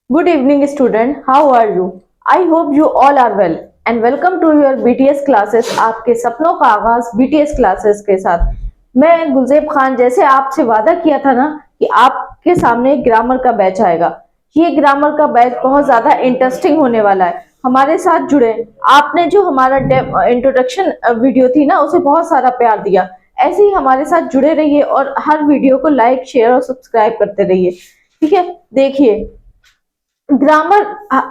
Good evening, student. How are you? I hope you all are well and welcome to your BTS classes. आपके सपनों का आगाज BTS classes के साथ मैं गुलजेब खान। जैसे आपसे वादा किया था ना कि आपके सामने ग्रामर का बैच आएगा। ये ग्रामर का बैच बहुत ज्यादा इंटरेस्टिंग होने वाला है। हमारे साथ जुड़े। आपने जो हमारा इंट्रोडक्शन वीडियो थी ना, उसे बहुत सारा प्यार दिया। ऐसे ही हमारे साथ जुड़े रहिए और हर वीडियो को लाइक, शेयर और सब्सक्राइब करते रहिए। ठीक है, देखिए ग्रामर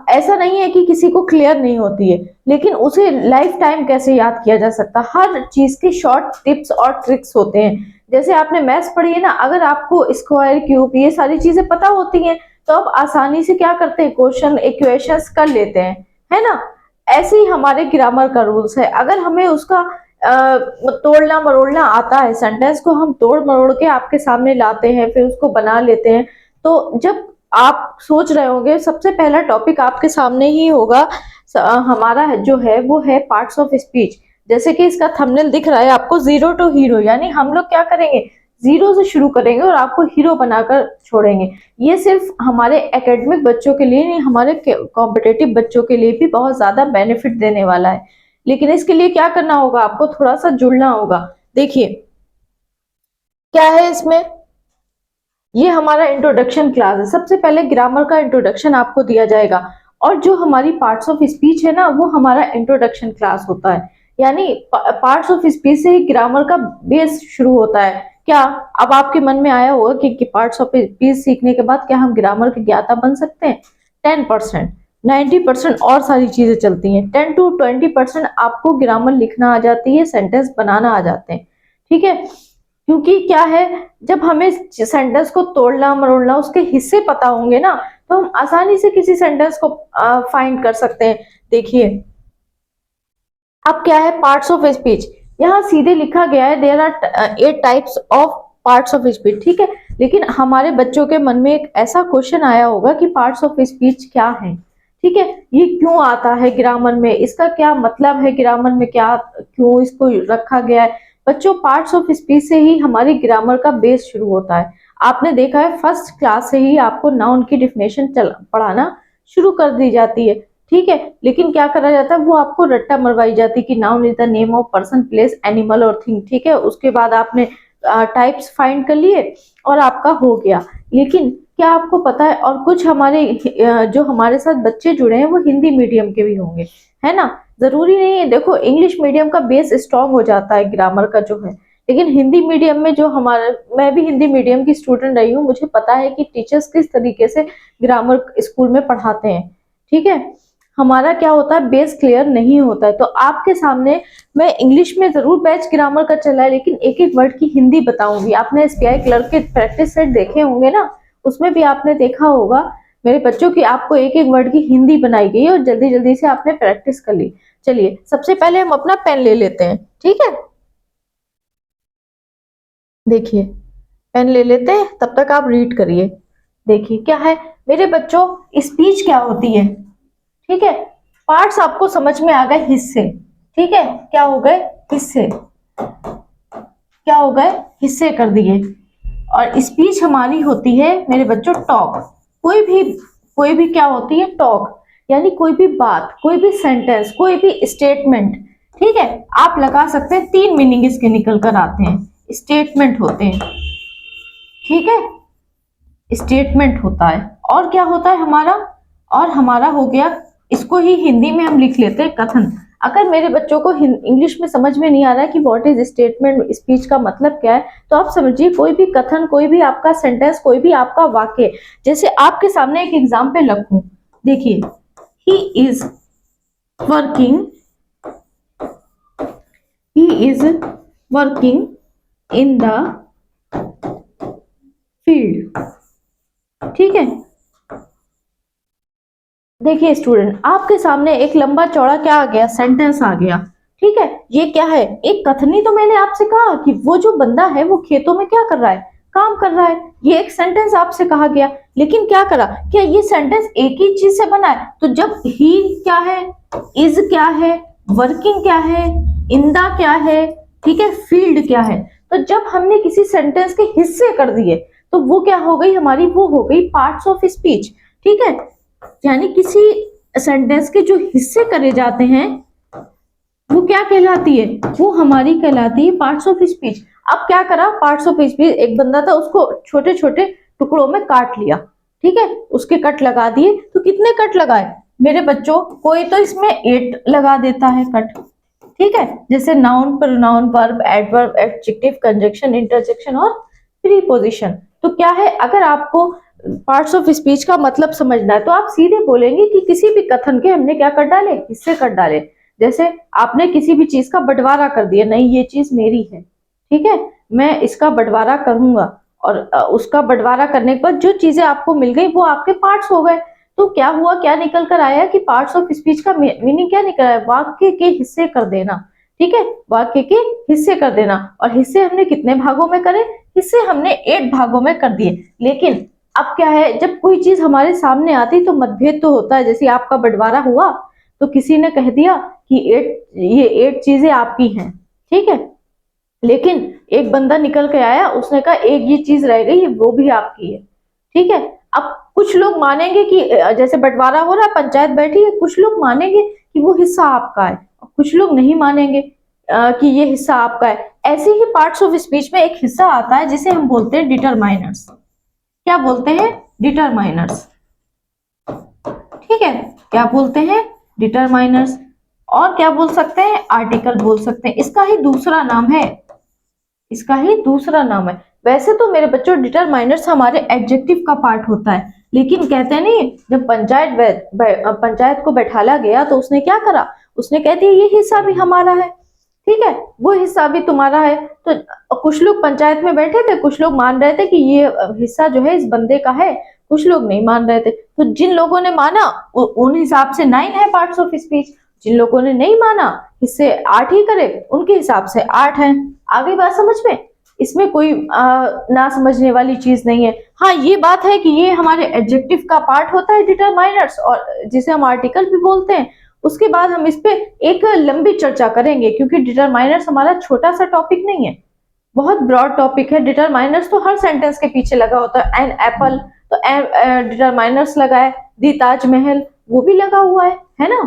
ऐसा नहीं है कि किसी को क्लियर नहीं होती है, लेकिन उसे लाइफ टाइम कैसे याद किया जा सकता। हर चीज के शॉर्ट टिप्स और ट्रिक्स होते हैं। जैसे आपने मैथ्स पढ़ी है ना, अगर आपको स्क्वायर, क्यूब ये सारी चीजें पता होती हैं तो आप आसानी से क्या करते हैं, क्वेश्चन इक्वेशंस कर लेते हैं, है ना। ऐसे ही हमारे ग्रामर का रूल्स है। अगर हमें उसका तोड़ना मरोड़ना आता है, सेंटेंस को हम तोड़ मरोड़ के आपके सामने लाते हैं, फिर उसको बना लेते हैं। तो जब आप सोच रहे होंगे, सबसे पहला टॉपिक आपके सामने ही होगा हमारा जो है वो है पार्ट्स ऑफ स्पीच। जैसे कि इसका थंबनेल दिख रहा है आपको, जीरो टू हीरो, यानी हम लोग क्या करेंगे, जीरो से शुरू करेंगे और आपको हीरो बनाकर छोड़ेंगे। ये सिर्फ हमारे एकेडमिक बच्चों के लिए नहीं, हमारे कॉम्पिटेटिव बच्चों के लिए भी बहुत ज्यादा बेनिफिट देने वाला है। लेकिन इसके लिए क्या करना होगा, आपको थोड़ा सा जुड़ना होगा। देखिए क्या है इसमें, ये हमारा इंट्रोडक्शन क्लास है। सबसे पहले ग्रामर का इंट्रोडक्शन आपको दिया जाएगा, और जो हमारी पार्ट्स ऑफ स्पीच है ना, वो हमारा इंट्रोडक्शन क्लास होता है। यानी पार्ट्स ऑफ स्पीच से ही ग्रामर का बेस शुरू होता है। क्या अब आपके मन में आया होगा कि पार्ट्स ऑफ स्पीच सीखने के बाद क्या हम ग्रामर के ज्ञाता बन सकते हैं? 10%, 90% और सारी चीजें चलती हैं। 10 to 20% आपको ग्रामर लिखना आ जाती है, सेंटेंस बनाना आ जाते हैं। ठीक है, क्योंकि क्या है, जब हमें सेंटेंस को तोड़ना मरोड़ना, उसके हिस्से पता होंगे ना, तो हम आसानी से किसी सेंटेंस को फाइंड कर सकते हैं। देखिए अब क्या है, पार्ट्स ऑफ स्पीच। यहाँ सीधे लिखा गया है there are 8 types of parts of speech. ठीक है, लेकिन हमारे बच्चों के मन में एक ऐसा क्वेश्चन आया होगा कि पार्ट्स ऑफ स्पीच क्या है। ठीक है, ये क्यों आता है ग्रामर में, इसका क्या मतलब है, ग्रामर में क्या क्यों इसको रखा गया है। बच्चों, पार्ट्स ऑफ स्पीच से ही हमारी ग्रामर का बेस शुरू होता है। आपने देखा है फर्स्ट क्लास से ही आपको नाउन की डिफिनेशन पढ़ाना शुरू कर दी जाती है। ठीक है, लेकिन क्या करा जाता है, वो आपको रट्टा मरवाई जाती है कि noun is the name of person, place, animal और थिंग। ठीक है, उसके बाद आपने टाइप्स फाइंड कर लिए और आपका हो गया। लेकिन क्या आपको पता है, और कुछ हमारे जो हमारे साथ बच्चे जुड़े हैं वो हिंदी मीडियम के भी होंगे, है ना। जरूरी नहीं है, देखो इंग्लिश मीडियम का बेस स्ट्रांग हो जाता है ग्रामर का जो है, लेकिन हिंदी मीडियम में जो हमारा, मैं भी हिंदी मीडियम की स्टूडेंट रही हूँ, मुझे पता है कि टीचर्स किस तरीके से ग्रामर स्कूल में पढ़ाते हैं। ठीक है, हमारा क्या होता है, बेस क्लियर नहीं होता है। तो आपके सामने मैं इंग्लिश में जरूर बैच ग्रामर का चला है, लेकिन एक एक वर्ड की हिंदी बताऊंगी। आपने एसबीआई क्लर्क के प्रैक्टिस सेट देखे होंगे ना, उसमें भी आपने देखा होगा मेरे बच्चों की आपको एक एक वर्ड की हिंदी बनाई गई और जल्दी जल्दी से आपने प्रैक्टिस कर ली। चलिए सबसे पहले हम अपना पेन ले लेते हैं। ठीक है, देखिए पेन ले लेते हैं, तब तक आप रीड करिए। देखिए क्या है मेरे बच्चों, स्पीच क्या होती है। ठीक है, पार्ट्स आपको समझ में आ गए, हिस्से। ठीक है, क्या हो गए, हिस्से। क्या हो गए, हिस्से कर दिए। और स्पीच हमारी होती है मेरे बच्चों टॉक। कोई भी क्या होती है, टॉक, यानी कोई भी बात, कोई भी सेंटेंस, कोई भी स्टेटमेंट। ठीक है, आप लगा सकते हैं, 3 मीनिंग इसके निकल कर आते हैं। स्टेटमेंट होते हैं, ठीक है, स्टेटमेंट होता है। और क्या होता है हमारा, और हमारा हो गया, इसको ही हिंदी में हम लिख लेते हैं कथन। अगर मेरे बच्चों को इंग्लिश में समझ में नहीं आ रहा है कि व्हाट इज स्टेटमेंट, स्पीच का मतलब क्या है, तो आप समझिए कोई भी कथन, कोई भी आपका सेंटेंस, कोई भी आपका वाक्य। जैसे आपके सामने एक एग्जाम्पल रखूं, देखिए, he is working, he is working in the field. ठीक है, देखिए स्टूडेंट, आपके सामने एक लंबा चौड़ा क्या आ गया, सेंटेंस आ गया। ठीक है, ये क्या है, एक कथनी। तो मैंने आपसे कहा कि वो जो बंदा है वो खेतों में क्या कर रहा है, काम कर रहा है। ये एक सेंटेंस आपसे कहा गया, लेकिन क्या करा, क्या ये सेंटेंस एक ही चीज से बना है? तो जब ही क्या है, इज क्या है, वर्किंग क्या है, इंदा क्या है, ठीक है, फील्ड क्या है, तो जब हमने किसी सेंटेंस के हिस्से कर दिए तो वो क्या हो गई हमारी, वो हो गई पार्ट्स ऑफ स्पीच। ठीक है, यानी किसी सेंटेंस के जो हिस्से करे जाते हैं वो क्या कहलाती है, वो हमारी कहलाती है पार्ट्स ऑफ स्पीच। अब क्या करा, पार्ट्स ऑफ स्पीच, एक बंदा था उसको छोटे छोटे टुकड़ों में काट लिया, ठीक है, उसके कट लगा दिए। तो कितने कट लगाए मेरे बच्चों, कोई तो इसमें 8 लगा देता है कट, ठीक है, जैसे noun, pronoun, verb, adverb, adjective, conjunction, interjection और प्रीपोजिशन। तो क्या है, अगर आपको पार्ट्स ऑफ स्पीच का मतलब समझना है तो आप सीधे बोलेंगे कि किसी भी कथन के हमने क्या कर डाले, हिस्से कर डाले। जैसे आपने किसी भी चीज का बंटवारा कर दिया, नहीं ये चीज मेरी है, ठीक है, मैं इसका बंटवारा करूंगा, और उसका बंटवारा करने के बाद जो चीजें आपको मिल गई वो आपके पार्ट्स हो गए। तो क्या हुआ, क्या निकल कर आया कि पार्ट्स ऑफ स्पीच का मीनिंग क्या निकल आया, वाक्य के हिस्से कर देना, ठीक है, वाक्य के हिस्से कर देना। और हिस्से हमने कितने भागों में करे, हिस्से हमने 8 भागों में कर दिए। लेकिन अब क्या है, जब कोई चीज हमारे सामने आती तो मतभेद तो होता है। जैसे आपका बंटवारा हुआ तो किसी ने कह दिया कि ये 8 चीजें आपकी हैं, ठीक है, लेकिन एक बंदा निकल के आया, उसने कहा एक ये चीज रह गई, वो भी आपकी है, ठीक है। अब कुछ लोग मानेंगे कि जैसे बंटवारा हो रहा है, पंचायत बैठी है, कुछ लोग मानेंगे कि वो हिस्सा आपका है, और कुछ लोग नहीं मानेंगे कि ये हिस्सा आपका है। ऐसे ही पार्ट्स ऑफ स्पीच में एक हिस्सा आता है जिसे हम बोलते हैं डिटरमाइनर्स। क्या बोलते हैं, डिटरमाइनर्स, ठीक है, क्या बोलते हैं, डिटरमाइनर्स। और क्या बोल सकते हैं, आर्टिकल बोल सकते हैं, इसका ही दूसरा नाम है, इसका ही दूसरा नाम है। वैसे तो मेरे बच्चों डिटरमाइनर्स हमारे एडजेक्टिव का पार्ट होता है, लेकिन कहते नहीं, जब पंचायत को बैठाला गया तो उसने क्या करा, उसने कह दिया ये हिस्सा भी हमारा है, ठीक है, वो हिस्सा भी तुम्हारा है। तो कुछ लोग पंचायत में बैठे थे, कुछ लोग मान रहे थे कि ये हिस्सा जो है इस बंदे का है, कुछ लोग नहीं मान रहे थे। तो जिन लोगों ने माना उन हिसाब से 9 है पार्ट्स ऑफ स्पीच, जिन लोगों ने नहीं माना, हिस्से 8 ही करे, उनके हिसाब से 8 है। आगे बात समझ में, इसमें कोई ना समझने वाली चीज नहीं है। हाँ ये बात है कि ये हमारे एडजेक्टिव का पार्ट होता है डिटरमाइनर्स, और जिसे हम आर्टिकल भी बोलते हैं। उसके बाद हम इस पे एक लंबी चर्चा करेंगे, क्योंकि डिटरमाइनर्स हमारा छोटा सा टॉपिक नहीं है, बहुत ब्रॉड टॉपिक है। डिटरमाइनर्स तो हर सेंटेंस के पीछे लगा होता है। एन एप्पल, तो डिटरमाइनर्स लगा है। दी ताजमहल, वो भी लगा हुआ है ना।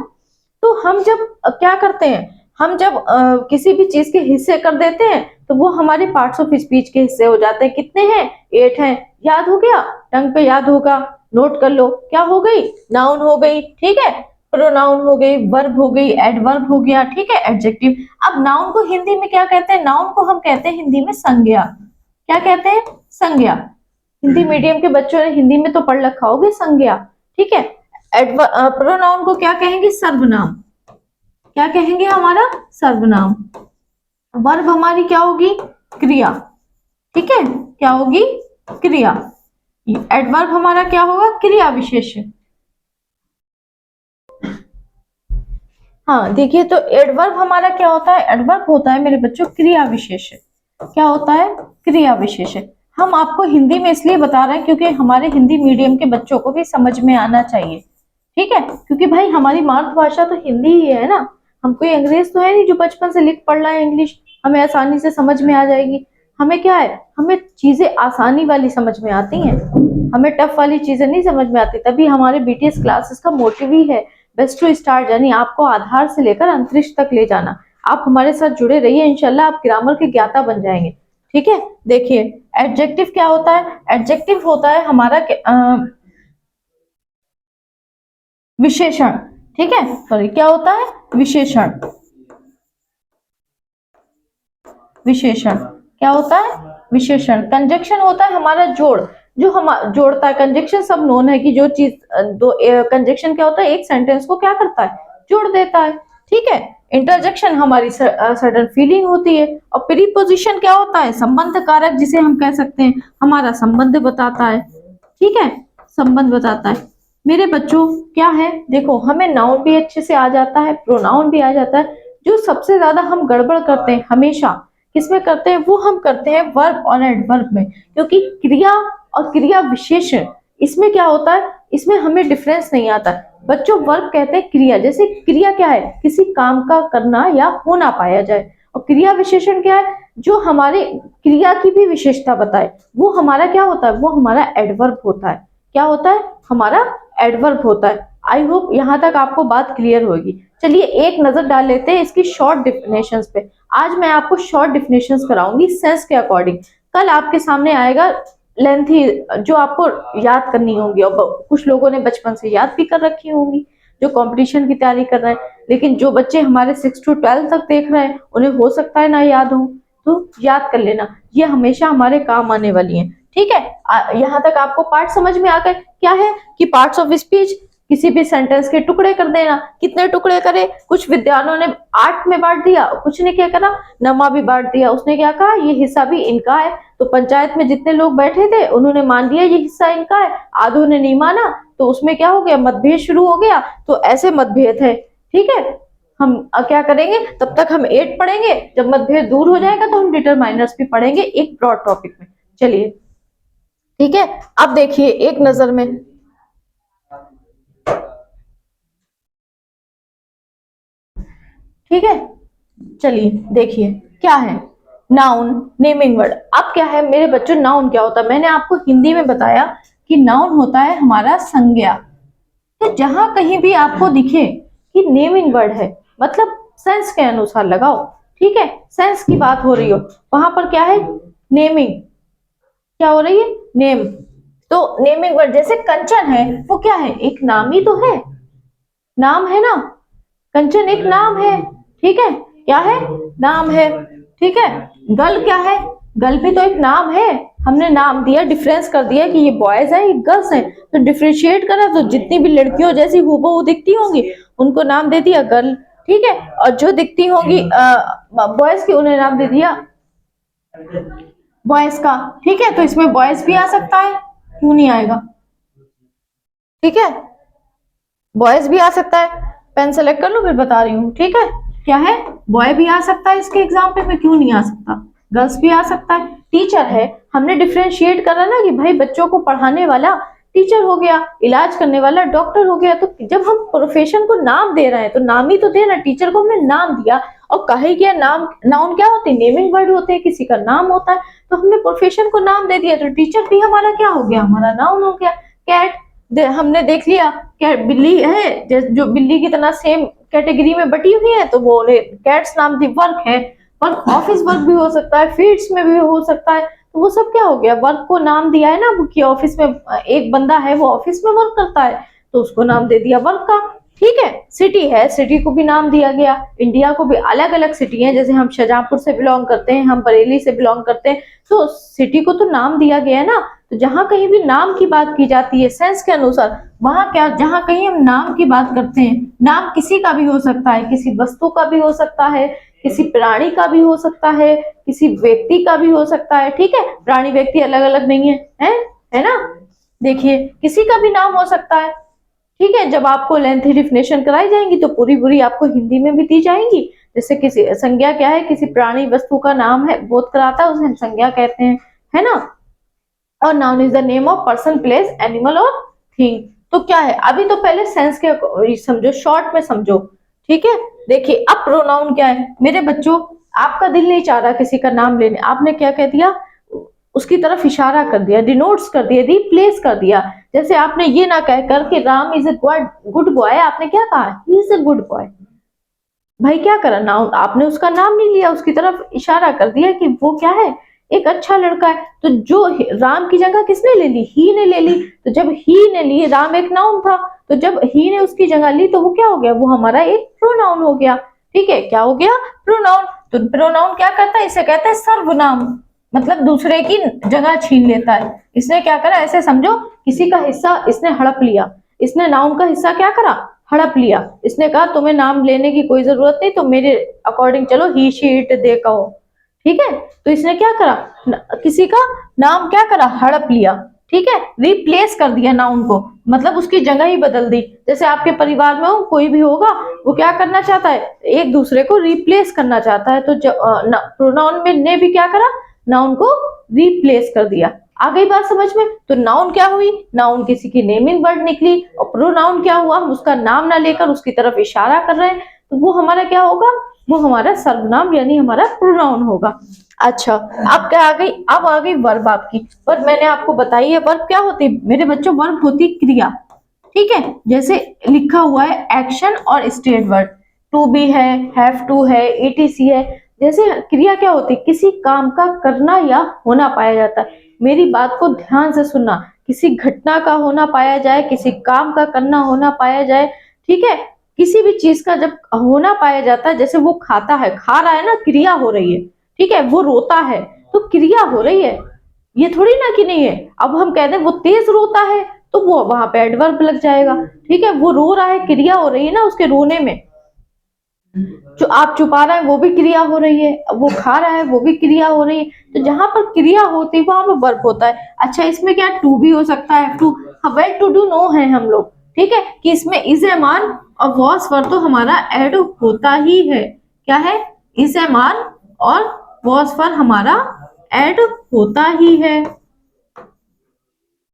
तो हम जब क्या करते हैं, हम जब किसी भी चीज के हिस्से कर देते हैं तो वो हमारे पार्ट्स ऑफ स्पीच के हिस्से हो जाते हैं। कितने हैं, 8 हैं। याद हो गया, टंग पे याद होगा, नोट कर लो। क्या हो गई, नाउन हो गई, ठीक है, प्रोनाउन हो गई, वर्ब हो गई, एडवर्ब हो गया, ठीक है, एडजेक्टिव। अब नाउन को हिंदी में क्या कहते हैं, नाउन को हम कहते हैं हिंदी में संज्ञा। क्या कहते हैं, संज्ञा। हिंदी मीडियम के बच्चों ने हिंदी में तो पढ़ रखा होगा संज्ञा, ठीक है। प्रोनाउन को क्या कहेंगे, सर्वनाम। क्या कहेंगे, हमारा सर्वनाम। वर्ब हमारी क्या होगी, क्रिया, ठीक है, क्या होगी, क्रिया। एडवर्ब हमारा क्या होगा, क्रिया विशेषण। हाँ देखिए, तो एडवर्ब हमारा क्या होता है, एडवर्ब होता है मेरे बच्चों क्रिया विशेषण। क्या होता है, क्रिया विशेषण। हम आपको हिंदी में इसलिए बता रहे हैं क्योंकि हमारे हिंदी मीडियम के बच्चों को भी समझ में आना चाहिए, ठीक है, क्योंकि भाई हमारी मातृभाषा तो हिंदी ही है ना। हम कोई अंग्रेज तो है नहीं जो बचपन से लिख पढ़ रहा है इंग्लिश, हमें आसानी से समझ में आ जाएगी। हमें क्या है, हमें चीजें आसानी वाली समझ में आती हैं, हमें टफ वाली चीजें नहीं समझ में आती। तभी हमारे बीटीएस क्लासेस का मोटिव ही है बेस्ट टू स्टार्ट, यानी आपको आधार से लेकर अंतरिक्ष तक ले जाना। आप हमारे साथ जुड़े रहिए, इंशाल्लाह आप ग्रामर के ज्ञाता बन जाएंगे, ठीक है। देखिए एडजेक्टिव क्या होता है, एडजेक्टिव होता है हमारा विशेषण, ठीक है, सॉरी, क्या होता है, विशेषण। विशेषण क्या होता है, विशेषण। कंजक्शन होता है हमारा जोड़, जो हम जोड़ता है। कंजक्शन सब नोन है कि जो चीज दो, कंजक्शन क्या होता है, एक सेंटेंस को क्या करता है, जोड़ देता है, ठीक है। इंटरजेक्शन हमारी सडन फीलिंग होती है। और प्रीपोजिशन क्या होता है, संबंध कारक, जिसे हम कह सकते हैं हमारा संबंध बताता है, ठीक है, संबंध बताता है। मेरे बच्चों क्या है, देखो हमें नाउन भी अच्छे से आ जाता है, प्रोनाउन भी आ जाता है। जो सबसे ज्यादा हम गड़बड़ करते हैं हमेशा किसमें करते हैं, वो हम करते हैं वर्ब और एडवर्ब में, क्योंकि क्रिया और क्रिया विशेषण इसमें क्या होता है, इसमें हमें डिफरेंस नहीं आता। बच्चों वर्ब कहते हैं क्रिया, जैसे क्रिया क्या है, किसी काम का करना या होना पाया जाए। और क्रिया विशेषण क्या है, जो हमारे क्रिया की भी विशेषता बताए, वो हमारा क्या होता है, वो हमारा एडवर्ब होता है। क्या होता है, हमारा एडवर्ब होता है। आई होप यहाँ तक आपको बात क्लियर होगी। चलिए एक नजर डाल लेते हैं इसकी शॉर्ट डिफिनेशंस पे। आज मैं आपको शॉर्ट डिफिनेशंस कराऊंगी सेंस के अकॉर्डिंग। कल आपके सामने आएगा लेंथी, जो आपको याद करनी होंगी, और कुछ लोगों ने बचपन से याद भी कर रखी होंगी जो कंपटीशन की तैयारी कर रहे हैं। लेकिन जो बच्चे हमारे 6 to 12 तक देख रहे हैं उन्हें हो सकता है ना याद हो, तो याद कर लेना, ये हमेशा हमारे काम आने वाली हैं। ठीक है, यहाँ तक आपको पार्ट समझ में आ गए। क्या है कि पार्ट्स ऑफ स्पीच, किसी भी सेंटेंस के टुकड़े कर देना। कितने टुकड़े करे? कुछ विद्वानों ने 8 में बांट दिया, कुछ ने क्या करा, नमा भी बांट दिया। उसने क्या कहा, ये हिस्सा भी इनका है। तो पंचायत में जितने लोग बैठे थे उन्होंने मान लिया ये हिस्सा इनका है, आधों ने नहीं माना, तो उसमें क्या हो गया, मतभेद शुरू हो गया। तो ऐसे मतभेद है। ठीक है, हम क्या करेंगे, तब तक हम 8 पढ़ेंगे, जब मतभेद दूर हो जाएगा तो हम डिटरमाइनर्स भी पढ़ेंगे एक ब्रॉड टॉपिक में। चलिए ठीक है, अब देखिए एक नजर में, ठीक है, चलिए देखिए क्या है नाउन, नेमिंग वर्ड। अब क्या है मेरे बच्चों, नाउन क्या होता है? मैंने आपको हिंदी में बताया कि नाउन होता है हमारा संज्ञा। तो जहां कहीं भी आपको दिखे कि नेमिंग वर्ड है, मतलब सेंस के अनुसार लगाओ। ठीक है, सेंस की बात हो रही हो, वहां पर क्या है, नेमिंग, क्या हो रही है, नेम। तो नेमिंग वर्ड जैसे कंचन है, वो क्या है, एक नाम ही तो है, नाम है ना, कंचन एक नाम है। ठीक है, क्या है, नाम है। ठीक है, गर्ल क्या है, गर्ल भी तो एक नाम है, हमने नाम दिया, डिफरेंस कर दिया कि ये बॉयज है ये गर्ल्स है, तो डिफरेंशिएट करा, तो जितनी भी लड़कियों जैसी हूबहू दिखती होंगी उनको नाम दे दिया गर्ल। ठीक है, और जो दिखती होंगी बॉयज की उन्हें नाम दे दिया बॉयज का। ठीक है, तो इसमें बॉयज भी आ सकता है, क्यों नहीं आएगा? ठीक है, बॉयज भी आ सकता है, पेन सेलेक्ट कर लो फिर बता रही हूँ। ठीक है, क्या है, बॉय भी आ सकता है इसके एग्जाम्पल में, क्यों नहीं आ सकता? गर्ल्स भी आ सकता है। टीचर है, हमने डिफरेंशिएट करा ना कि भाई बच्चों को पढ़ाने वाला टीचर हो गया, इलाज करने वाला डॉक्टर हो गया। तो जब हम प्रोफेशन को नाम दे रहे हैं तो नाम ही तो देना, टीचर को हमने नाम दिया और कहे गया नाम, नाउन क्या होते हैं, नेमिंग वर्ड होते हैं, किसी का नाम होता है, तो हमने प्रोफेशन को नाम दे दिया, तो टीचर भी हमारा क्या हो गया, हमारा नाउन हो गया। कैट हमने देख लिया, क्या बिल्ली है जो बिल्ली की तरह सेम कैटेगरी में बटी हुई है, तो वो कैट्स नाम दी। वर्क है, वर्क ऑफिस वर्क भी हो सकता है, फील्ड्स में भी हो सकता है, तो वो सब क्या हो गया, वर्क को नाम दिया है ना, कि ऑफिस में एक बंदा है वो ऑफिस में वर्क करता है तो उसको नाम दे दिया वर्क का। ठीक है, सिटी है, सिटी को भी नाम दिया गया। इंडिया को भी अलग अलग सिटी है, जैसे हम शाहजहांपुर से बिलोंग करते हैं, हम बरेली से बिलोंग करते हैं, तो सिटी को तो नाम दिया गया है ना। तो जहां कहीं भी नाम की बात की जाती है सेंस के अनुसार, वहां क्या, जहां कहीं हम नाम की बात करते हैं, नाम किसी का भी हो सकता है, किसी वस्तु का भी हो सकता है, किसी प्राणी का भी हो सकता है, किसी व्यक्ति का भी हो सकता है। ठीक है, प्राणी व्यक्ति अलग अलग नहीं है ना। देखिए किसी का भी नाम हो सकता है। ठीक है, जब आपको लेंथी डिफिनेशन कराई जाएंगी तो पूरी पूरी आपको हिंदी में भी दी जाएंगी। जैसे किसी संज्ञा क्या है, किसी प्राणी वस्तु का नाम है, बोध कराता है, उसे हम संज्ञा कहते हैं, है ना। और noun is the name of person, place, animal और थिंग। तो क्या है, अभी तो पहले सेंस के समझो, शॉर्ट में समझो। ठीक है, देखिए अब प्रोनाउन क्या है मेरे बच्चों, आपका दिल नहीं चाह रहा किसी का नाम लेने, आपने क्या कह दिया, उसकी तरफ इशारा कर दिया, डिनोट्स कर दिया, रिप्लेस कर दिया। जैसे आपने ये ना कहकर कि Ram is a good boy, आपने क्या कहा, he is a good boy. भाई क्या करा, नाउन आपने उसका नाम नहीं लिया, उसकी तरफ इशारा कर दिया कि वो क्या है, एक अच्छा लड़का है। तो जो राम की जगह किसने ले ली, ही ने ले ली। तो जब ही ने ली, राम एक नाउन था, तो जब ही ने उसकी जगह ली तो वो क्या हो गया, वो हमारा एक प्रोनाउन हो गया। ठीक है, क्या हो गया, प्रोनाउन। तो प्रोनाउन क्या करता है, इसे कहते हैं सर्वनाम, मतलब दूसरे की जगह छीन लेता है। इसने क्या करा, ऐसे समझो किसी का हिस्सा इसने हड़प लिया, इसने नाउन का हिस्सा क्या करा, हड़प लिया। इसने कहा तुम्हें नाम लेने की कोई जरूरत नहीं, तो मेरे अकॉर्डिंग चलो, ही शी इट दे कहो। ठीक है, तो इसने क्या करा, किसी का नाम क्या करा, हड़प लिया। ठीक है, रिप्लेस कर दिया नाउन को, मतलब उसकी जगह ही बदल दी। जैसे आपके परिवार में हो, कोई भी होगा, वो क्या करना चाहता है, एक दूसरे को रिप्लेस करना चाहता है। तो प्रोनाउन में ने भी क्या करा, नाउन को रिप्लेस कर दिया। आ गई बात समझ में। तो नाउन क्या हुई, नाउन किसी की नेमिंग वर्ड निकली, और प्रोनाउन क्या हुआ, हम उसका नाम ना लेकर उसकी तरफ इशारा कर रहे हैं, तो वो हमारा क्या होगा, वो हमारा सर्वनाम यानी हमारा प्रोनाउन होगा। अच्छा, अब क्या आ गई, अब आ गई वर्ब आपकी। वर्ब मैंने आपको बताई है, वर्ब क्या होती है मेरे बच्चों, वर्ब होती क्रिया। ठीक है, जैसे लिखा हुआ है एक्शन और स्टेट वर्ड, टू बी है, हैव टू है, ईटीसी है। जैसे क्रिया क्या होती है, किसी काम का करना या होना पाया जाता है। मेरी बात को ध्यान से सुनना, किसी घटना का होना पाया जाए, किसी काम का करना होना पाया जाए, ठीक है। किसी भी चीज का जब होना पाया जाता है, जैसे वो खाता है, खा रहा है ना, क्रिया हो रही है, ठीक है। वो रोता है तो क्रिया हो रही है, ये थोड़ी ना कि नहीं है। अब हम कहते हैं वो तेज रोता है तो वो वहां पे एडवर्ब लग जाएगा, ठीक है। वो रो रहा है, क्रिया हो रही है ना उसके रोने में। जो आप छुपा रहे हैं वो भी क्रिया हो रही है, वो खा रहा है वो भी क्रिया हो रही है। तो जहां पर क्रिया होती है वहां पर वर्ब होता है। अच्छा, इसमें क्या टू भी हो सकता है, to, well to do no है हम लोग, ठीक है, कि इसमें इज ए मान और वॉस वर्ब तो हमारा ऐड होता ही है। क्या है, इज ए मान और वॉस वर्ब हमारा ऐड होता ही है।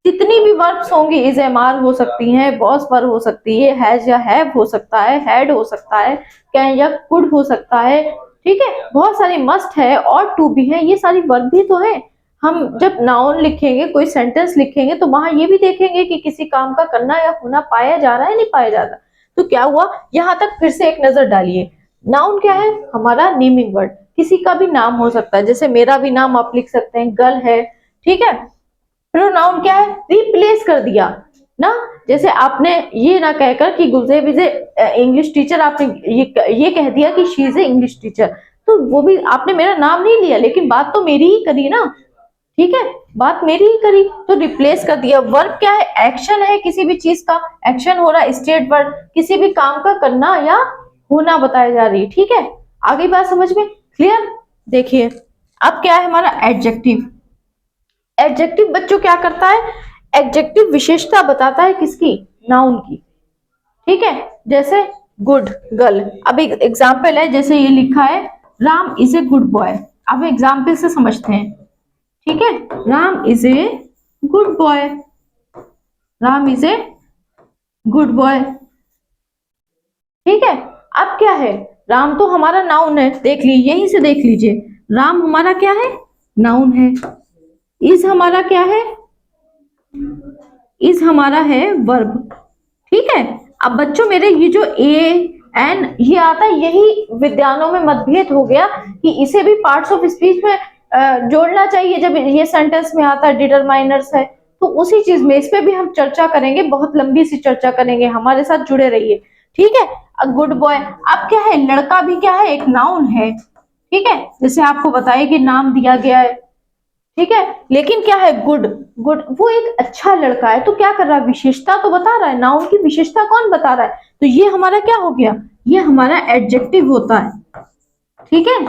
जितनी भी वर्ब्स होंगी, इज एम आर हो सकती हैं, बॉस पर हो सकती है, हैज या हैव हो सकता है, हैड हो सकता है, कैन या कुड हो सकता है, ठीक है। बहुत सारी मस्ट है और टू भी है, ये सारी वर्ब भी तो है। हम जब नाउन लिखेंगे, कोई सेंटेंस लिखेंगे, तो वहां ये भी देखेंगे कि किसी काम का करना या होना पाया जा रहा है, नहीं पाया जा रहा। तो क्या हुआ, यहाँ तक फिर से एक नजर डालिए। नाउन क्या है, हमारा नेमिंग वर्ड, किसी का भी नाम हो सकता है। जैसे मेरा भी नाम आप लिख सकते हैं, गर्ल है, ठीक है। प्रोनाउन क्या है, रिप्लेस कर दिया ना। जैसे आपने ये ना कहकर कि Gulzeb is a English teacher, आपने ये कह दिया कि she is a English teacher, तो वो भी आपने मेरा नाम नहीं लिया, लेकिन बात तो मेरी ही करी ना, ठीक है, बात मेरी ही करी, तो रिप्लेस कर दिया। वर्ब क्या है, एक्शन है, किसी भी चीज का एक्शन हो रहा है, स्टेट वर्ड किसी भी काम का करना या होना बताई जा रही है, ठीक है। आगे बात समझ में क्लियर। देखिए अब क्या है हमारा एडजेक्टिव। एडजेक्टिव बच्चों क्या करता है, एडजेक्टिव विशेषता बताता है किसकी, नाउन की, ठीक है। जैसे गुड, गर्ल। अब एक एग्जाम्पल है, जैसे ये लिखा है Ram is a good boy. अब एग्जाम्पल से समझते हैं, ठीक है। Ram is a good boy, Ram is a good boy, ठीक है। अब क्या है, राम तो हमारा नाउन है, देख लीजिए, यहीं से देख लीजिए, राम हमारा क्या है, नाउन है। इज हमारा क्या है, इज हमारा है वर्ब, ठीक है। अब बच्चों मेरे ये जो ए एन ये आता है, यही विद्वानों में मतभेद हो गया कि इसे भी पार्ट्स ऑफ स्पीच में जोड़ना चाहिए जब ये सेंटेंस में आता है, डिटरमाइनर्स है। तो उसी चीज में इस पे भी हम चर्चा करेंगे, बहुत लंबी सी चर्चा करेंगे, हमारे साथ जुड़े रहिए, ठीक है। गुड बॉय, अब क्या है, लड़का भी क्या है, एक नाउन है, ठीक है। जैसे आपको बताइए कि नाम दिया गया है, ठीक है, लेकिन क्या है, गुड, गुड वो एक अच्छा लड़का है, तो क्या कर रहा है, विशेषता तो बता रहा है, नाउन की विशेषता कौन बता रहा है, तो ये हमारा क्या हो गया, ये हमारा एडजेक्टिव होता है, ठीक है।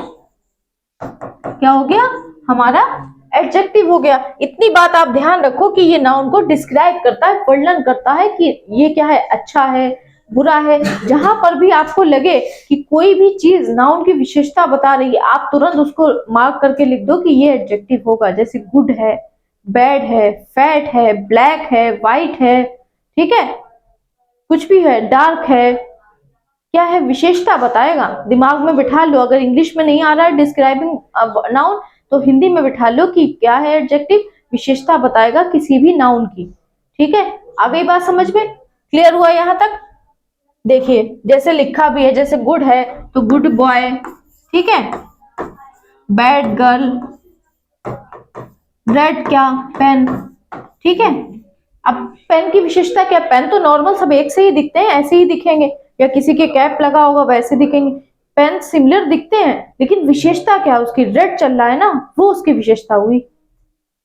क्या हो गया, हमारा एडजेक्टिव हो गया। इतनी बात आप ध्यान रखो कि ये नाउन को डिस्क्राइब करता है, वर्णन करता है कि ये क्या है, अच्छा है, बुरा है। जहां पर भी आपको लगे कि कोई भी चीज नाउन की विशेषता बता रही है, आप तुरंत उसको मार्क करके लिख दो कि ये एडजेक्टिव होगा। जैसे गुड है, बैड है, फैट है, ब्लैक है, व्हाइट है, ठीक है, कुछ भी है, डार्क है, क्या है, विशेषता बताएगा। दिमाग में बिठा लो, अगर इंग्लिश में नहीं आ रहा है डिस्क्राइबिंग नाउन, तो हिंदी में बिठा लो कि क्या है एडजेक्टिव, विशेषता बताएगा किसी भी नाउन की, ठीक है। आ गई बात समझ में, क्लियर हुआ यहां तक। देखिए जैसे लिखा भी है, जैसे गुड है तो गुड बॉय, ठीक है, बैड गर्ल, रेड क्या, पेन, ठीक है। अब पेन की विशेषता क्या, पेन तो नॉर्मल सब एक से ही दिखते हैं, ऐसे ही दिखेंगे, या किसी के कैप लगा होगा वैसे दिखेंगे, पेन सिमिलर दिखते हैं, लेकिन विशेषता क्या, उसकी रेड चल रहा है ना, वो उसकी विशेषता हुई।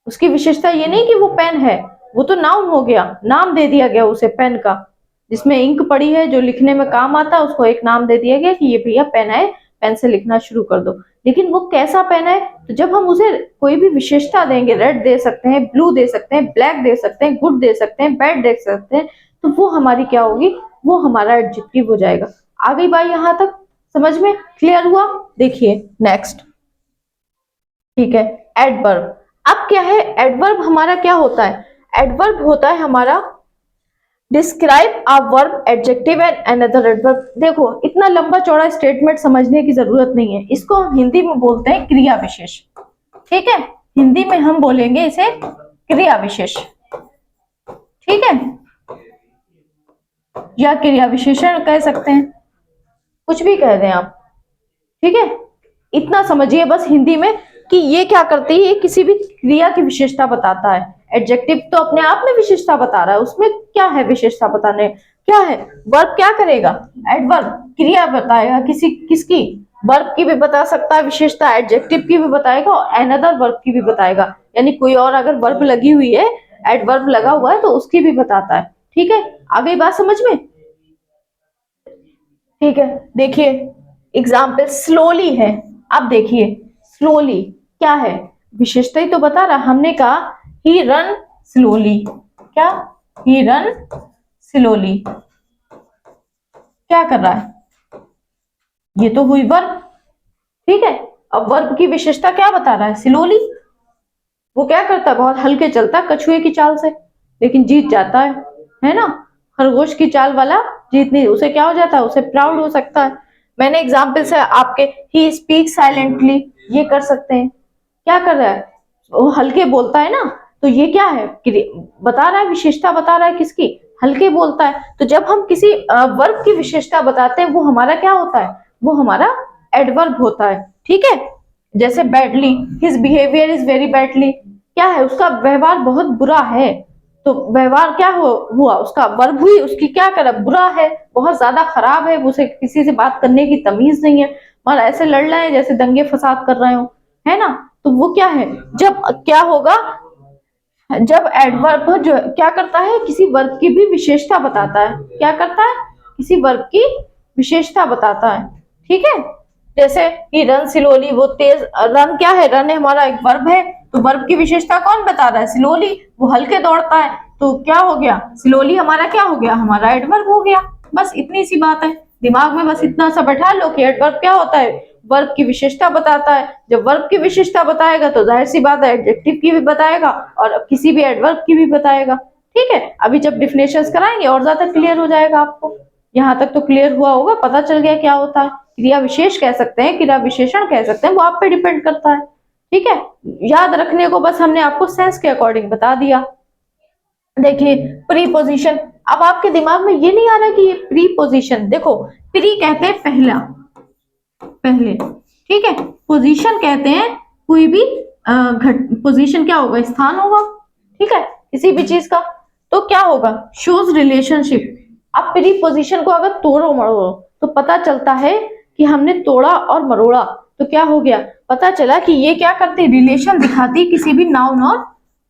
उसकी विशेषता ये नहीं कि वो पेन है, वो तो नाउन हो गया, नाम दे दिया गया उसे पेन का, जिसमें इंक पड़ी है, जो लिखने में काम आता है, उसको एक नाम दे दिया गया कि ये भैया पेन है, पेन से लिखना शुरू कर दो। लेकिन वो कैसा पेन है, तो जब हम उसे कोई भी विशेषता देंगे, रेड दे सकते हैं, ब्लू दे सकते हैं, ब्लैक दे सकते हैं, गुड दे सकते हैं, बैड दे सकते हैं, तो वो हमारी क्या होगी, वो हमारा एडजेक्टिव हो जाएगा। आ गई बात यहां तक समझ में, क्लियर हुआ। देखिए नेक्स्ट, ठीक है, एडवर्ब। अब क्या है, एडवर्ब हमारा क्या होता है, एडवर्ब होता है हमारा describe a verb, adjective and another adverb. देखो इतना लंबा चौड़ा स्टेटमेंट समझने की जरूरत नहीं है, इसको हम हिंदी में बोलते हैं क्रिया विशेष, ठीक है। हिंदी में हम बोलेंगे इसे क्रिया विशेष, ठीक है। या क्रिया विशेषण कह सकते हैं, कुछ भी कह दें आप, ठीक है। इतना समझिए बस हिंदी में कि ये क्या करती है, ये किसी भी क्रिया की विशेषता बताता है। एडजेक्टिव तो अपने आप में विशेषता बता रहा है, उसमें क्या है विशेषता बताने, क्या है, वर्ब क्या करेगा, एडवर्ब क्रिया बताएगा, किसी किसकी, वर्ब की भी बता सकता है विशेषता, एडजेक्टिव की भी बताएगा और अनदर वर्ब की भी बताएगा, यानी कोई और अगर वर्ब लगी हुई है, एडवर्ब लगा हुआ है तो उसकी भी बताता है, ठीक है। आ गई बात समझ में, ठीक है। देखिए एग्जाम्पल स्लोली है, अब देखिए स्लोली क्या है, विशेषता ही तो बता रहा, हमने कहा ही रन स्लोली, क्या, ही रन स्लोली, क्या कर रहा है, ये तो हुई वर्ब, ठीक है। अब वर्ब की विशेषता क्या बता रहा है, स्लोली, वो क्या करता है, बहुत हल्के चलता है कछुए की चाल से, लेकिन जीत जाता है ना, खरगोश की चाल वाला जीतने, उसे क्या हो जाता है, उसे प्राउड हो सकता है। मैंने एग्जाम्पल से आपके ही स्पीक साइलेंटली, ये कर सकते हैं, क्या कर रहा है, वो हल्के बोलता है ना, तो ये क्या है, बता रहा है, विशेषता बता रहा है किसकी, हल्के बोलता है। तो जब हम किसी वर्ब की विशेषता बताते हैं वो हमारा क्या होता है, वो हमारा एडवर्ब होता है, ठीक है। जैसे badly, his behaviour is very badly, क्या है, उसका व्यवहार बहुत बुरा है, तो व्यवहार क्या हुआ, उसका वर्ब हुई, उसकी क्या कर बुरा है, बहुत ज्यादा खराब है, उसे किसी से बात करने की तमीज नहीं है, मतलब ऐसे लड़ रहे हैं जैसे दंगे फसाद कर रहे हो, है ना। तो वो क्या है, जब क्या होगा, जब एडवर्ब जो क्या करता है, किसी वर्ब की भी विशेषता बताता है, क्या करता है, किसी वर्ब की विशेषता बताता है, ठीक है। जैसे ही रन स्लोली, वो तेज, रन क्या है, रन हमारा एक वर्ब है, तो वर्ब की विशेषता कौन बता रहा है, स्लोली, वो हल्के दौड़ता है, तो क्या हो गया, स्लोली हमारा क्या हो गया, हमारा एडवर्ब हो गया। बस इतनी सी बात है, दिमाग में बस इतना सा बैठा लो कि एडवर्ब क्या होता है, वर्ब की विशेषता बताता है, जब वर्ब की विशेषता बताएगा तो जाहिर सी बात है एडजेक्टिव की भी बताएगा और किसी भी एडवर्ब की भी बताएगा, ठीक है। अभी जब डिफिनेशंस कराएंगे और ज्यादा क्लियर हो जाएगा आपको, यहाँ तक तो क्लियर हुआ होगा, पता चल गया क्या होता है, क्रिया विशेष कह सकते हैं, क्रिया विशेषण कह सकते हैं, वो आप पे डिपेंड करता है, ठीक है। याद रखने को बस हमने आपको सेंस के अकॉर्डिंग बता दिया। देखिए प्रीपोजिशन, अब आपके दिमाग में ये नहीं आ रहा कि ये प्रीपोजिशन, देखो प्री कहते हैं पहला, पहले, ठीक है, पोजीशन कहते हैं कोई भी पोजीशन क्या होगा, स्थान होगा, ठीक है, किसी भी चीज का, तो क्या होगा, शोज रिलेशनशिप। अब प्रीपोजिशन को अगर तोड़ो मरोड़ो तो पता चलता है कि हमने तोड़ा और मरोड़ा, तो क्या हो गया, पता चला कि ये क्या करती है, रिलेशन दिखाती है किसी भी नाउन और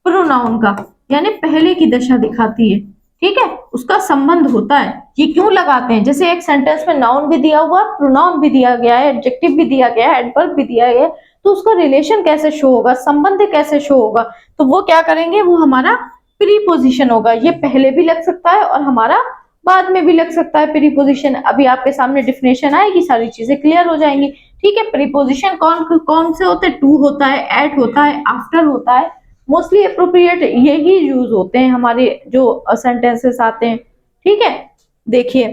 प्रोनाउन का, यानी पहले की दशा दिखाती है, ठीक है, उसका संबंध होता है। ये क्यों लगाते हैं, जैसे एक सेंटेंस में नाउन भी दिया हुआ, प्रोनाउन भी दिया गया है, एडजेक्टिव भी दिया गया है, एडवर्ब भी दिया गया है, तो उसका रिलेशन कैसे शो होगा, संबंध कैसे शो होगा, तो वो क्या करेंगे, वो हमारा प्रीपोजिशन होगा। ये पहले भी लग सकता है और हमारा बाद में भी लग सकता है प्रीपोजिशन। अभी आपके सामने डिफिनेशन आएगी, सारी चीजें क्लियर हो जाएंगी, ठीक है। प्रीपोजिशन कौन कौन से होते हैं, टू होता है, एट होता है, आफ्टर होता है, मोस्टली अप्रोप्रिएट यही यूज होते हैं हमारे जो सेंटेंसेस आते हैं, ठीक है। देखिए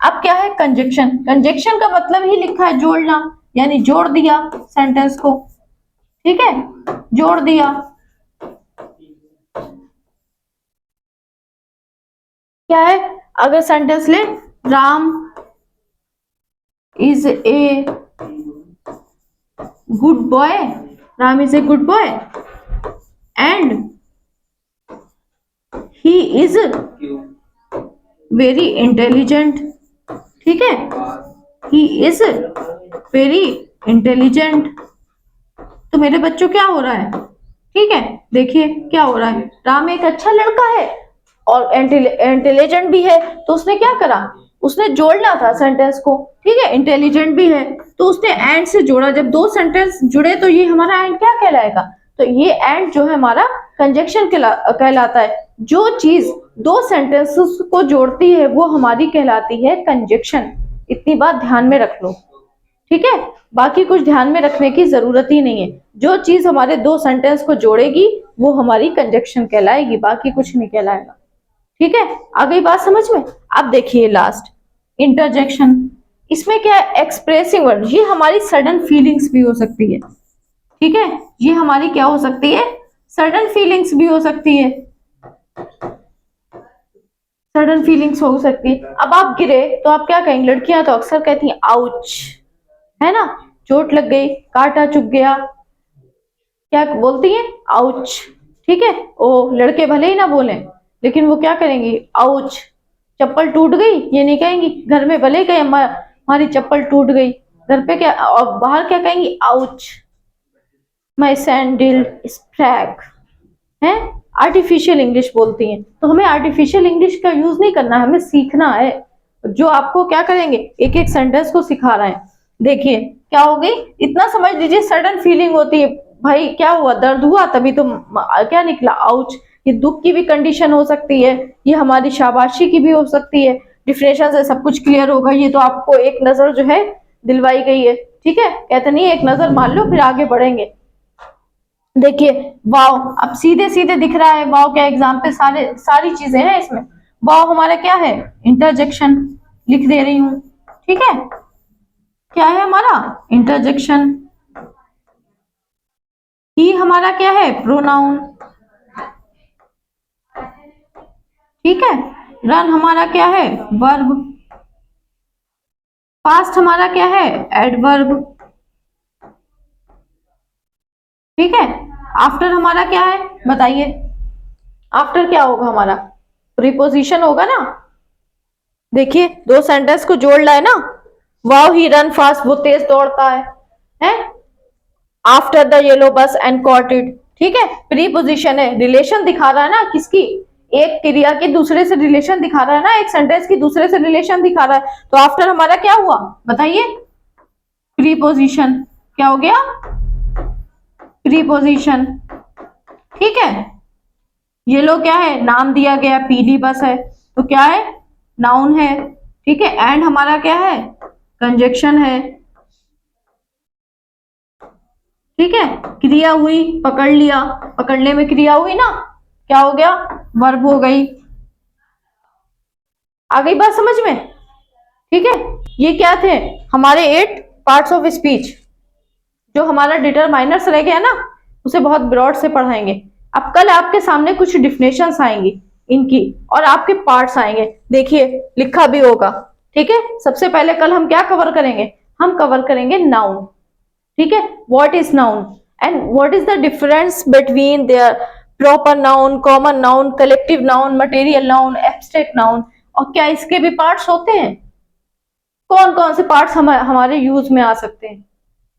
अब क्या है, कंजक्शन, कंजक्शन का मतलब ही लिखा है जोड़ना, यानी जोड़ दिया सेंटेंस को, ठीक है, जोड़ दिया। क्या है, अगर सेंटेंस ले, Ram is a good boy, Ram is a good boy and he is very intelligent, ठीक है, ही इज वेरी इंटेलिजेंट। तो मेरे बच्चों क्या हो रहा है, ठीक है, देखिए क्या हो रहा है, राम एक अच्छा लड़का है और इंटेलिजेंट भी है, तो उसने क्या करा, उसने जोड़ना था सेंटेंस को, ठीक है, इंटेलिजेंट भी है तो उसने एंड से जोड़ा, जब दो सेंटेंस जुड़े तो ये हमारा एंड क्या कहलाएगा, तो ये एंड जो है हमारा कंजक्शन कहलाता है। जो चीज दो सेंटेंसेस को जोड़ती है वो हमारी कहलाती है कंजक्शन। इतनी बात ध्यान में रख लो, ठीक है, बाकी कुछ ध्यान में रखने की जरूरत ही नहीं है, जो चीज हमारे दो सेंटेंस को जोड़ेगी वो हमारी कंजक्शन कहलाएगी, बाकी कुछ नहीं कहलाएगा, ठीक है। आ गई बात समझ में। अब देखिए लास्ट इंटरजेक्शन, इसमें क्या है, एक्सप्रेसिंग वर्ड, ये हमारी सडन फीलिंग्स भी हो सकती है, ठीक है, ये हमारी क्या हो सकती है, सडन फीलिंग्स भी हो सकती है, सडन फीलिंग्स हो सकती है। अब आप गिरे तो आप क्या कहेंगे? लड़कियां तो अक्सर कहती हैं आउच, है ना, चोट लग गई, कांटा चुभ गया, क्या बोलती हैं? आउच। ठीक है, ओ लड़के भले ही ना बोलें, लेकिन वो क्या करेंगी? आउच। चप्पल टूट गई ये नहीं कहेंगी, घर में भले ही कहें हमारी चप्पल टूट गई, घर पे क्या और बाहर क्या कहेंगी? आउच, माई सैंडल स्प्रैग। है, आर्टिफिशियल इंग्लिश बोलती हैं। तो हमें आर्टिफिशियल इंग्लिश का यूज नहीं करना है, हमें सीखना है। जो आपको क्या करेंगे, एक एक सेंटेंस को सिखा रहे हैं। देखिए क्या हो गई, इतना समझ लीजिए सडन फीलिंग होती है। भाई क्या हुआ? दर्द हुआ तभी तो क्या निकला? आउच। ये दुख की भी कंडीशन हो सकती है, ये हमारी शाबाशी की भी हो सकती है। डिफिनेशन से सब कुछ क्लियर होगा। ये तो आपको एक नजर जो है दिलवाई गई है। ठीक है, कहते नहीं एक नजर मान लो फिर आगे बढ़ेंगे। देखिए वाव, अब सीधे सीधे दिख रहा है वाव क्या एग्जाम्पल, सारी चीजें हैं इसमें। वाव हमारा क्या है? इंटरजेक्शन, लिख दे रही हूं। ठीक है, क्या है हमारा? इंटरजेक्शन। ही हमारा क्या है? प्रोनाउन। ठीक है, रन हमारा क्या है? वर्ब। फास्ट हमारा क्या है? एडवर्ब। ठीक है, आफ्टर हमारा क्या है? बताइए, आफ्टर क्या होगा हमारा? प्रीपोजिशन होगा ना। देखिए दो सेंटेंस को जोड़ लाए ना, वाओ ही रन फास्ट, वो तेज दौड़ता है? आफ्टर द येलो बस एंड कॉट इट। ठीक है, प्रीपोजिशन है, रिलेशन दिखा रहा है ना किसकी? एक क्रिया की दूसरे से रिलेशन दिखा रहा है ना, एक सेंटेंस की दूसरे से रिलेशन दिखा रहा है। तो आफ्टर हमारा क्या हुआ? बताइए, प्रीपोजिशन। क्या हो गया? प्रीपोजिशन। ठीक है, येलो क्या है? नाम दिया गया, पीली बस है तो क्या है? नाउन है। ठीक है, एंड हमारा क्या है? कंजक्शन है। ठीक है, क्रिया हुई, पकड़ लिया, पकड़ने में क्रिया हुई ना, क्या हो गया? वर्ब हो गई। आ गई बात समझ में? ठीक है, ये क्या थे हमारे 8 पार्ट्स ऑफ स्पीच। जो हमारा डिटरमाइनर्स रह गया ना, उसे बहुत ब्रॉड से पढ़ाएंगे। अब कल आपके सामने कुछ डिफिनेशंस आएंगी इनकी, और आपके पार्ट्स आएंगे, देखिए लिखा भी होगा। ठीक है, सबसे पहले कल हम क्या कवर करेंगे? हम कवर करेंगे नाउन। ठीक है, what is noun and what is the difference between their proper noun, common noun, collective noun, material noun, abstract noun, और क्या इसके भी पार्ट्स होते हैं? कौन कौन से पार्ट्स हमारे यूज में आ सकते हैं?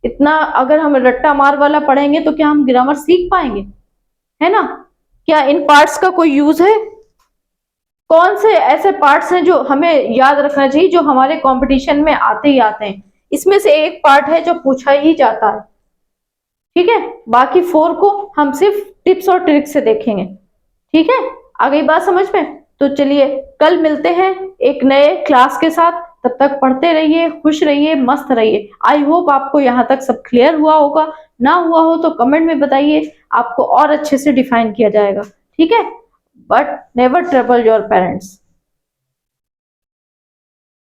इतना अगर हम रट्टा मार वाला पढ़ेंगे तो क्या हम ग्रामर सीख पाएंगे? है ना? क्या इन पार्ट्स का कोई यूज है? कौन से ऐसे पार्ट्स हैं जो हमें याद रखना चाहिए, जो हमारे कंपटीशन में आते ही आते हैं? इसमें से एक पार्ट है जो पूछा ही जाता है। ठीक है, बाकी 4 को हम सिर्फ टिप्स और ट्रिक्स से देखेंगे। ठीक है, आ गई बात समझ में? तो चलिए कल मिलते हैं एक नए क्लास के साथ। तब तक पढ़ते रहिए, खुश रहिए, मस्त रहिए। आई होप आपको यहाँ तक सब क्लियर हुआ होगा। ना हुआ हो तो कमेंट में बताइए, आपको और अच्छे से डिफाइन किया जाएगा। ठीक है, but never trouble your parents.